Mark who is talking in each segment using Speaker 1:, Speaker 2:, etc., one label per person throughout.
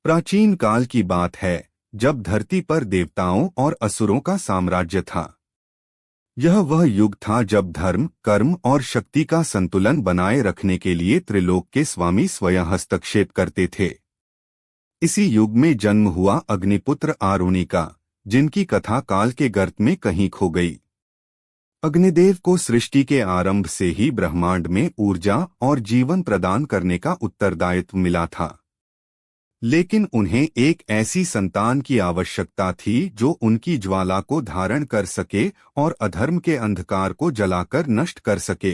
Speaker 1: प्राचीन काल की बात है, जब धरती पर देवताओं और असुरों का साम्राज्य था। यह वह युग था जब धर्म, कर्म और शक्ति का संतुलन बनाए रखने के लिए त्रिलोक के स्वामी स्वयं हस्तक्षेप करते थे। इसी युग में जन्म हुआ अग्निपुत्र आरुणि का, जिनकी कथा काल के गर्त में कहीं खो गई। अग्निदेव को सृष्टि के आरंभ से ही ब्रह्मांड में ऊर्जा और जीवन प्रदान करने का उत्तरदायित्व मिला था। लेकिन उन्हें एक ऐसी संतान की आवश्यकता थी जो उनकी ज्वाला को धारण कर सके और अधर्म के अंधकार को जलाकर नष्ट कर सके।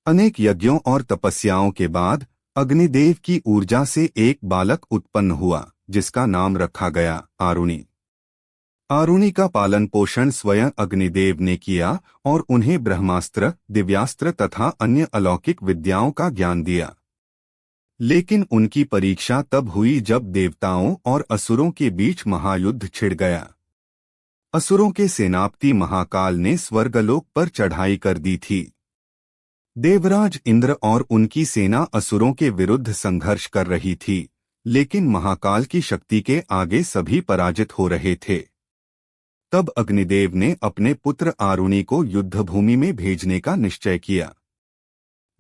Speaker 1: अनेक यज्ञों और तपस्याओं के बाद अग्निदेव की ऊर्जा से एक बालक उत्पन्न हुआ, जिसका नाम रखा गया आरुणि। आरुणि का पालन पोषण स्वयं अग्निदेव ने किया और उन्हें ब्रह्मास्त्र, दिव्यास्त्र तथा अन्य अलौकिक विद्याओं का ज्ञान दिया। लेकिन उनकी परीक्षा तब हुई जब देवताओं और असुरों के बीच महायुद्ध छिड़ गया। असुरों के सेनापति महाकाल ने स्वर्गलोक पर चढ़ाई कर दी थी। देवराज इंद्र और उनकी सेना असुरों के विरुद्ध संघर्ष कर रही थी, लेकिन महाकाल की शक्ति के आगे सभी पराजित हो रहे थे। तब अग्निदेव ने अपने पुत्र आरुणि को युद्धभूमि में भेजने का निश्चय किया।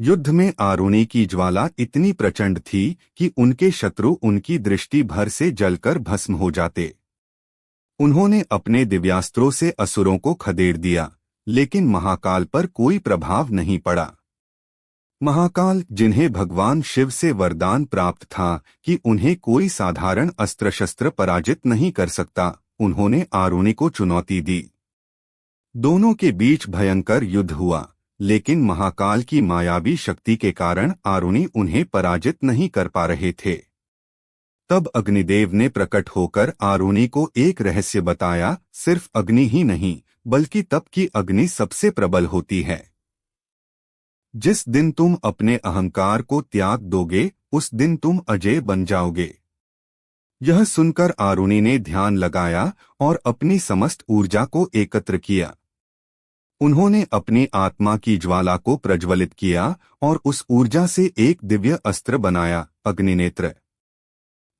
Speaker 1: युद्ध में आरुणि की ज्वाला इतनी प्रचंड थी कि उनके शत्रु उनकी दृष्टि भर से जलकर भस्म हो जाते। उन्होंने अपने दिव्यास्त्रों से असुरों को खदेड़ दिया, लेकिन महाकाल पर कोई प्रभाव नहीं पड़ा। महाकाल, जिन्हें भगवान शिव से वरदान प्राप्त था कि उन्हें कोई साधारण अस्त्र शस्त्र पराजित नहीं कर सकता, उन्होंने आरुणि को चुनौती दी। दोनों के बीच भयंकर युद्ध हुआ, लेकिन महाकाल की मायावी शक्ति के कारण आरुणि उन्हें पराजित नहीं कर पा रहे थे। तब अग्निदेव ने प्रकट होकर आरुणि को एक रहस्य बताया। सिर्फ अग्नि ही नहीं, बल्कि तप की अग्नि सबसे प्रबल होती है। जिस दिन तुम अपने अहंकार को त्याग दोगे, उस दिन तुम अजय बन जाओगे। यह सुनकर आरुणि ने ध्यान लगाया और अपनी समस्त ऊर्जा को एकत्र किया। उन्होंने अपनी आत्मा की ज्वाला को प्रज्वलित किया और उस ऊर्जा से एक दिव्य अस्त्र बनाया, अग्निनेत्र।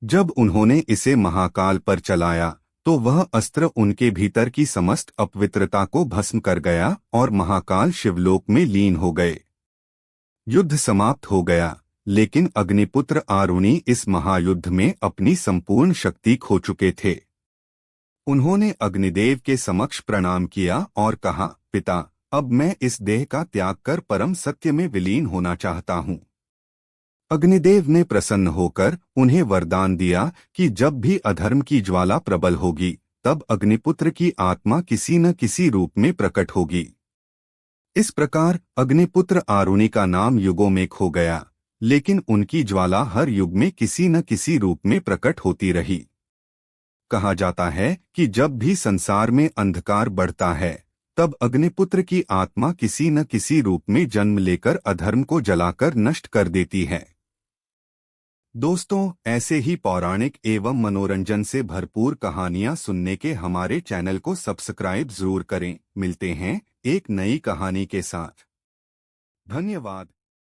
Speaker 1: जब उन्होंने इसे महाकाल पर चलाया, तो वह अस्त्र उनके भीतर की समस्त अपवित्रता को भस्म कर गया और महाकाल शिवलोक में लीन हो गए। युद्ध समाप्त हो गया, लेकिन अग्निपुत्र आरुणि इस महायुद्ध में अपनी संपूर्ण शक्ति खो चुके थे। उन्होंने अग्निदेव के समक्ष प्रणाम किया और कहा, पिता, अब मैं इस देह का त्याग कर परम सत्य में विलीन होना चाहता हूँ। अग्निदेव ने प्रसन्न होकर उन्हें वरदान दिया कि जब भी अधर्म की ज्वाला प्रबल होगी, तब अग्निपुत्र की आत्मा किसी न किसी रूप में प्रकट होगी। इस प्रकार अग्निपुत्र आरुणि का नाम युगों में खो गया, लेकिन उनकी ज्वाला हर युग में किसी न किसी रूप में प्रकट होती रही। कहा जाता है कि जब भी संसार में अंधकार बढ़ता है, तब अग्निपुत्र की आत्मा किसी न किसी रूप में जन्म लेकर अधर्म को जलाकर नष्ट कर देती है। दोस्तों, ऐसे ही पौराणिक एवं मनोरंजन से भरपूर कहानियां सुनने के हमारे चैनल को सब्सक्राइब जरूर करें। मिलते हैं एक नई कहानी के साथ। धन्यवाद।